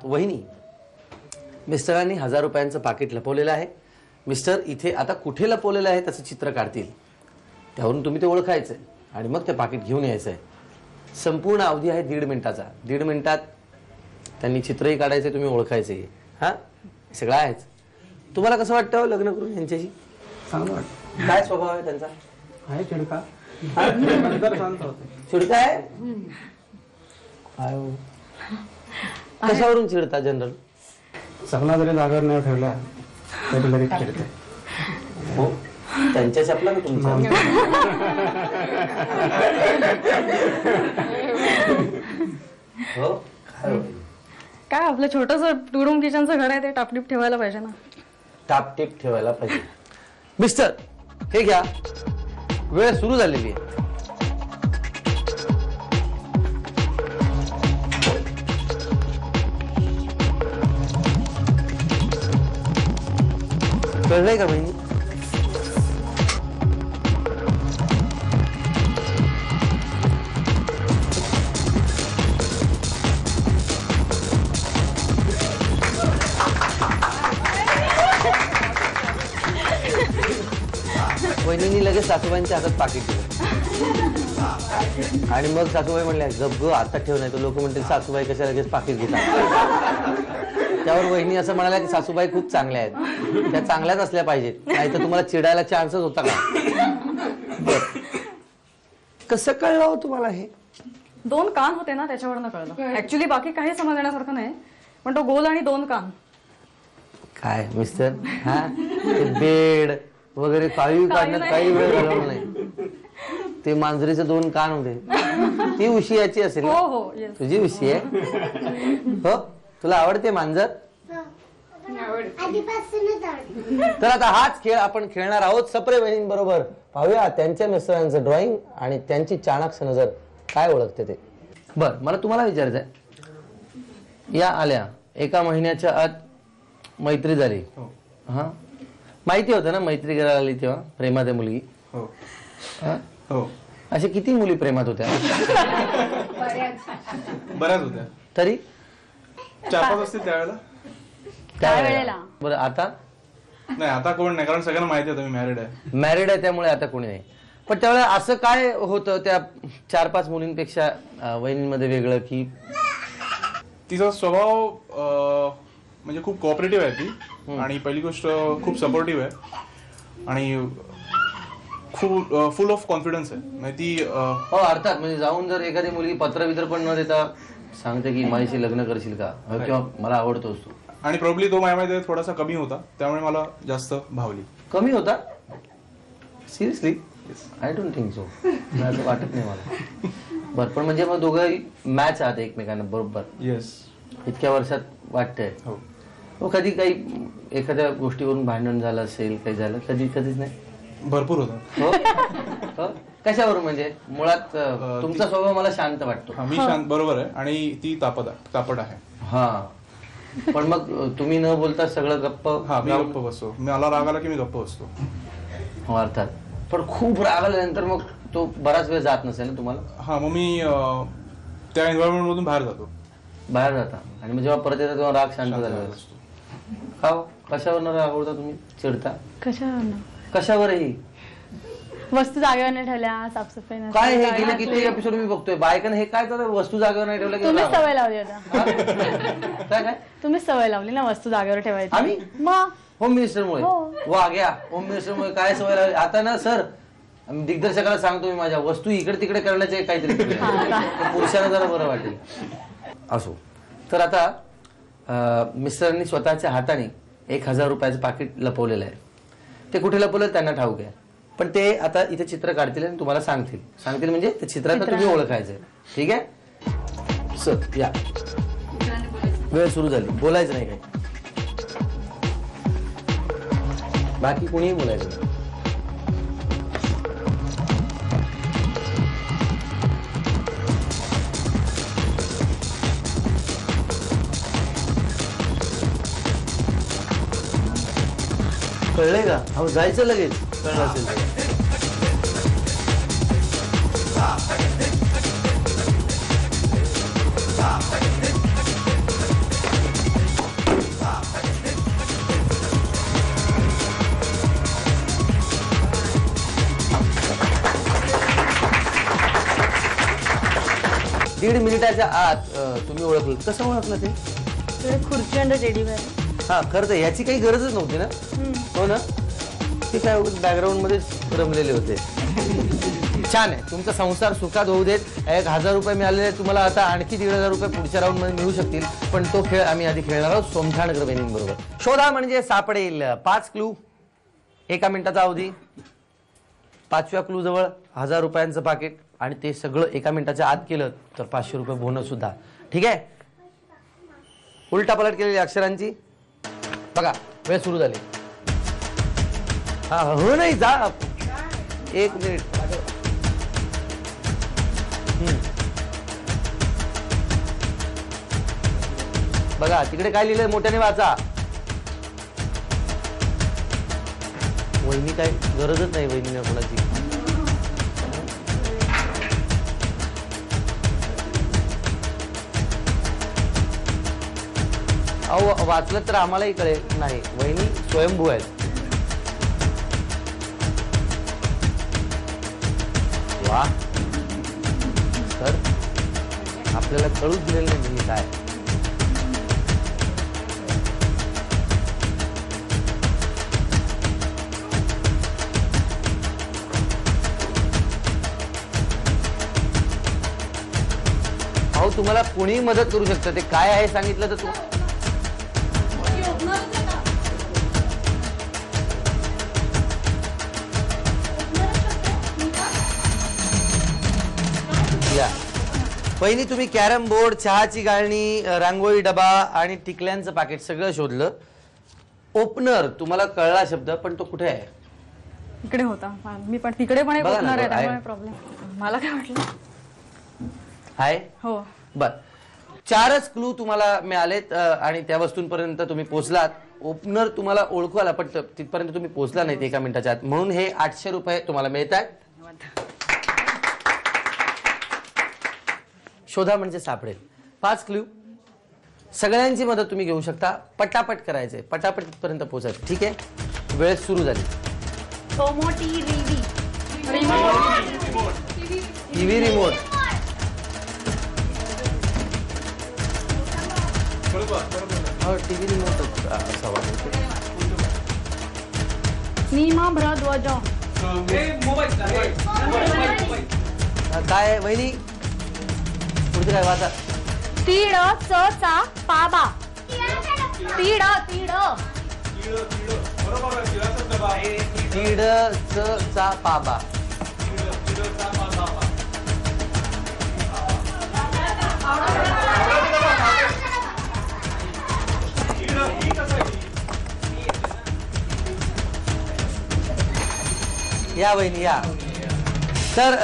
वहिनी, मिस्टरांनी 1000 रुपयांचं पाकिट लपवलेलं आहे. मिस्टर इथे आता कुठे लपवलेलं आहे त्याचं चित्र काढतील. त्यावरून तुम्ही ते ओळखायचं आहे आणि मग ते पाकिट घेऊन यायचं आहे. संपूर्ण अवधी आहे 1.5 मिनिटाचा. 1.5 मिनिटात त्यांनी चित्रही काढायचं, तुम्ही ओळखायचं आहे. हां, सगळं आहेच. तुम्हाला कसं वाटतं लग्न करून यांच्याशी? चांगलं वाटतं. काय स्वभाव आहे त्यांचा? आहे चिडका. चिडका आहे? कशावरून चिडता जनरल? चपला जरी जागेवर नाही ठेवला तरी लगेच चिडते. हो, त्यांच्या चपला का तुमच्या? हो, काय आपलं छोटंसं 2 रूम किचनचं घर आहे, ते टापटीप ठेवायला पाहिजे ना. टापटीप ठेवायला पाहिजे. मिस्टर, हे घ्या, वेळ सुरू झालेली आहे. कळलंय का बहिणी? वहिनींनी लगेच सासूबाईंच्या हातात पाकिट दिलं आणि मग सासूबाई म्हणल्या, गप ग, आता ठेव, नाही तर लोक म्हणतील सासूबाई कशा लगेच पाकिट घेतात. त्यावर वहिनी असं म्हणाल्या की सासूबाई खूप चांगल्या आहेत, त्या चांगल्याच असल्या पाहिजेत, नाही तर तुम्हाला चिडायला चान्सच होता का? कसं कळलं हो तुम्हाला हे? 2 कान होते ना, त्याच्यावरनं कळलं. ऍक्च्युली बाकी काही समजण्यासारखं नाही, पण तो गोल आणि 2 कान. काय मिस्टर, हा बेड वगैरे काही काढण्यात काही वेळ घालवला नाही. ते मांजरीचे 2 कान होते. ती उशी याची असेल? हो हो, येस. तुझी उशी आहे? हो, तुला आवडते मांजर? तर आता हाच खेळ आपण खेळणार आहोत सप्रे बहिणींबरोबर. पाहूया त्यांच्या मिस्टरांचं ड्रॉइंग आणि त्यांची चाणाक्ष नजर काय ओळखते ते. बर, मला तुम्हाला विचारायचं आहे, या आल्या 1 महिन्याच्या आत मैत्री झाली. हा, माहिती होतं ना मैत्री करायला आली तेव्हा? प्रेमात आहे मुलगी. हो. अशा किती मुली प्रेमात होत्या? बऱ्याच होत्या. तरी 4-5 असतील त्यावेळेला. त्यावेळेला. बरं, आता नाही, आता कोण नाही, कारण सगळ्यांना माहिती आहे तुम्ही मॅरिड आहे. मॅरिड आहे त्यामुळे आता कोणी नाही. पण त्यावेळेला असं काय होतं त्या 4-5 मुलींपेक्षा वहिनींमध्ये वेगळं की? तिचा स्वभाव म्हणजे खूप कोऑपरेटिव्ह आहे ती, आणि पहिली गोष्ट खूप सपोर्टिव्ह आहे, आणि खूप फुल ऑफ कॉन्फिडन्स आहे. म्हणजे ती हो, अर्थात. म्हणजे जाऊन जर एखादी मुलगी पत्र पण न देता सांगते की माझ्याशी लग्न करशील का, किंवा मला आवडतोस तू, आणि प्रॉब्ली तो माझ्यामध्ये थोडासा कमी होता, त्यामुळे मला जास्त भावली. कमी होता? Seriously? I don't think so. असं वाटत नाही मला. बरं, पण म्हणजे मग दोघंही मॅच आहात एकमेकांना बरोबर? येस. इतक्या वर्षात वाटतंय? हो. कधी काही एखाद्या गोष्टीवरून भांडण झालं असेल, काही झालं? कधीच नाही? भरपूर होतं. हो. कशावरून? म्हणजे मुळात तुमचा स्वभाव मला शांत वाटतो. मी शांत, बरोबर आहे, आणि ती तापट आहे. हा, पण मग तुम्ही न बोलता सगळं गप्प? हा, मी गप्प बसतो. मला राग आला की मी गप्प बसतो. हो, अर्थात. पण खूप राग आल्यानंतर मग तो बराच वेळ जात नसेल ना तुम्हाला? हा, मग मी त्या एन्व्हायरमेंट मधून बाहेर जातो. बाहेर जाता, आणि मग जेव्हा परत येतात तेव्हा राग शांत झालेला असतो. का? कशावरनं राग होता? तुम्ही चिडता कशावरही? वस्तू जागेवर नाही ठेवल्या, साफसफाई नाही. काय हे गेले किती एपिसोड मी बघतोय बायकांना हे काय तर वस्तू जागेवर नाही ठेवल्या? तुम्ही सवय लावली आता. काय तुम्ही सवय लावली ना वस्तू जागेवर ठेवायची. आम्ही? मग होम मिनिस्टरमुळे? वा घ्या, होम मिनिस्टरमुळे काय सवय लागली आता ना सर. दिग्दर्शकाला सांगतो मी, माझ्या वस्तू इकडे तिकडे करण्याचे काहीतरी पुरुषांना जरा बरं वाटेल. असो, तर आता मिस्टरांनी स्वतःच्या हाताने 1000 रुपयाचं पाकिट लपवलेलं आहे. ते कुठे लपवलं त्यांना ठाऊक आहे, पण ते आता इथे चित्र काढतील आणि तुम्हाला सांगतील म्हणजे त्या चित्रात तुम्ही ओळखायचं. ठीक आहे सर, या. वेळ सुरू झाली, बोलायचं नाही काही, बाकी कोणीही बोलायचं नाही. कळलंय का? हो, जायचं लगेच कळलं असेल तर. मिनिटाच्या आत तुम्ही ओळखलं. कसं ओळखलं ते? खुर्ची अंडर टेडी बेअर. हा खरं तर याची काही गरजच नव्हती ना. हो ना, ते काय बॅकग्राऊंड मध्येच रमलेले होते. छान आहे, तुमचा संसार सुखात होऊ देत. 1000 रुपये मिळालेले तुम्हाला, आता आणखी 1500 रुपये पुढच्या राऊंड मध्ये मिळू शकतील. पण तो खेळ आम्ही आधी खेळणार आहोत सोमठाणकर बहिणींबरोबर. शोधा म्हणजे सापडेल. 5 क्लू, 1 मिनिटाचा अवधी. 5व्या क्लू जवळ 1000 रुपयांचं पाकिट, आणि ते सगळं 1 मिनिटाच्या आत केलं तर 500 रुपये बोनस सुद्धा. ठीक आहे, उलटापलट केलेली अक्षरांची बघा. वेळ सुरू झाली. हा हो नाही जा, 1 मिनिट. बघा तिकडे काय लिहिलंय, मोठ्याने वाचा. वहिनी काय गरजच नाही वहिनीला कोणाची. अहो वाचलं तर आम्हालाही कळेल. नाही, वहिनी स्वयंभू आहेत. वा सर, आपल्याला कळूच दिलेलं नाही मी काय. अहो तुम्हाला कोणीही मदत करू शकतं. ते काय आहे सांगितलं तर तू या. पहिली तुम्ही कॅरम बोर्ड, चहाची गाळणी, रांगोळी डबा आणि टिकल्यांचं पाकिट सगळं शोधलं. ओपनर तुम्हाला कळला शब्द, पण तो कुठे आहे? इकडे होता. मी पण तिकडे पण एक बघा ना, ओपनर आहे, आहे. त्यामुळे प्रॉब्लेम. मला काय वाटलं. आहे हो, बर. 4च क्लू तुम्हाला मिळालेत आणि त्या वस्तूंपर्यंत तुम्ही पोहोचलात. ओपनर तुम्हाला ओळखू आला, पण तिथपर्यंत तुम्ही पोहोचला नाहीत 1 मिनिटाच्या आत, म्हणून हे 800 रुपये तुम्हाला मिळतात. शोधा म्हणजे सापडेल. 5 क्लू, सगळ्यांची मदत तुम्ही घेऊ शकता. पटापट करायचंय, पटापट तिथपर्यंत पोहोचायचं. ठीक आहे, वेळ सुरू झाली. TV remote. टीव्ही रिमोट असावा. सीमा भ्रध्वज. काय वहिनी पुढचं काय वाचा? तीड च चा पाबा. तीड तीड तीड च चा पाबा. या वहिनी या. तर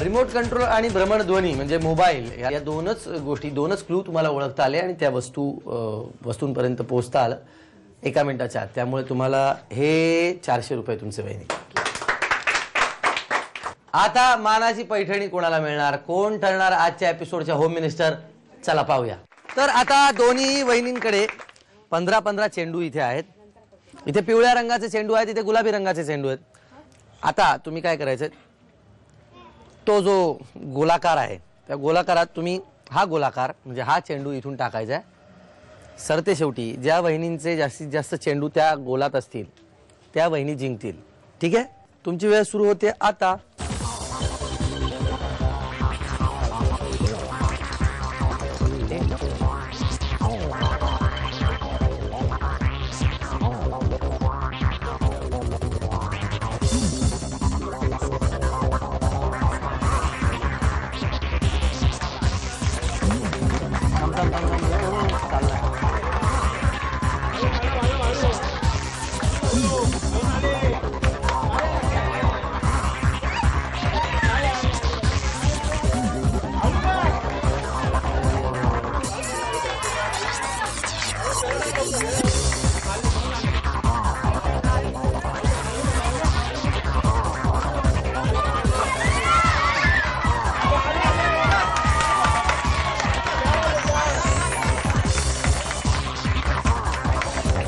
रिमोट कंट्रोल आणि भ्रमणध्वनी म्हणजे मोबाईल, या 2च गोष्टी, 2च क्लू तुम्हाला ओळखता आले आणि त्या वस्तूंपर्यंत पोहोचता आलं 1 मिनिटाच्या आत. त्यामुळे तुम्हाला हे 400 रुपये तुमचे वहिनी. आता मानाची पैठणी कोणाला मिळणार, कोण ठरणार आजच्या एपिसोडच्या होम मिनिस्टर, चला पाहूया. तर आता दोन्ही वहिनींकडे 15-15 चेंडू इथे आहेत. इथे पिवळ्या रंगाचे चेंडू आहेत, इथे गुलाबी रंगाचे चेंडू आहेत. आता तुम्ही काय करायचं, तो जो गोलाकार आहे त्या गोलाकारात तुम्ही हा गोलाकार म्हणजे हा चेंडू इथून टाकायचा आहे. सरते शेवटी ज्या वहिनींचे जास्तीत जास्त चेंडू त्या गोलात असतील त्या वहिनी जिंकतील. ठीक आहे, तुमची वेळ सुरू होते आता.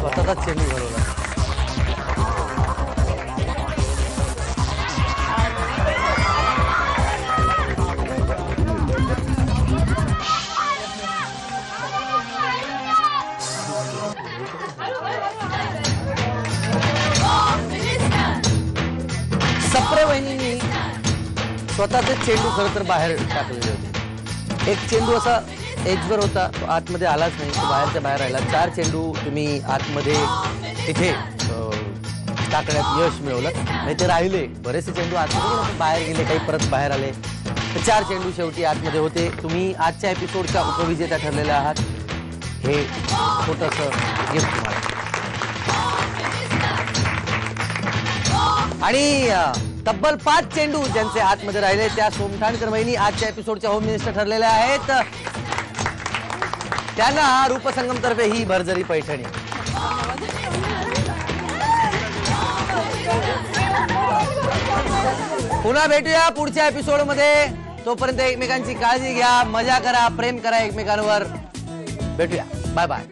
स्वतःचाच चेंडू घालवला. स्वतःचे चेंडू खरं तर बाहेर टाकलेले होते. एक चेंडू असा एजवर होता, तो आतमध्ये आलाच नाही, तो बाहेरच्या बाहेर राहिला. 4 चेंडू तुम्ही आतमध्ये इथे टाकण्यात यश मिळवलं. नाही ते राहिले बरेचसे चेंडू आतमध्ये बाहेर गेले, काही परत बाहेर आले. 4 चेंडू शेवटी आतमध्ये होते. तुम्ही आजच्या एपिसोडच्या उपविजेत्या ठरलेल्या आहात. हे छोटंसं गिफ्ट तुम्हाला. आणि तब्बल 5 चेंडू ज्यांचे आतमध्ये राहिले त्या सोमठाणकर वहिनी आजच्या एपिसोडच्या होम मिनिस्टर ठरलेल्या आहेत. त्यांना रूपसंगम तर्फे ही भरजरी पैठणी. पुन्हा भेटूया पुढच्या एपिसोड मध्ये. तोपर्यंत एकमेकांची काळजी घ्या, मजा करा, प्रेम करा एकमेकांवर. भेटूया. Bye bye.